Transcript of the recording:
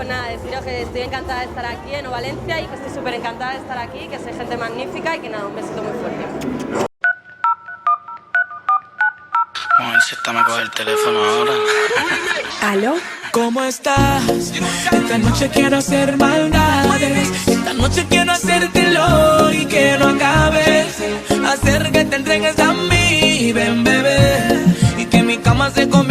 pues nada, deciros que estoy encantada de estar aquí en Valencia y que estoy súper encantada de estar aquí, que soy gente magnífica y que nada, un besito muy fuerte. Vamos a ver si esta me coge el teléfono ahora. ¿Aló? ¿Cómo estás? Esta noche quiero hacer maldades. Esta noche quiero hacértelo y que no acabes. Hacer que te entregues a mí, ven bebé. Y que mi cama se convierta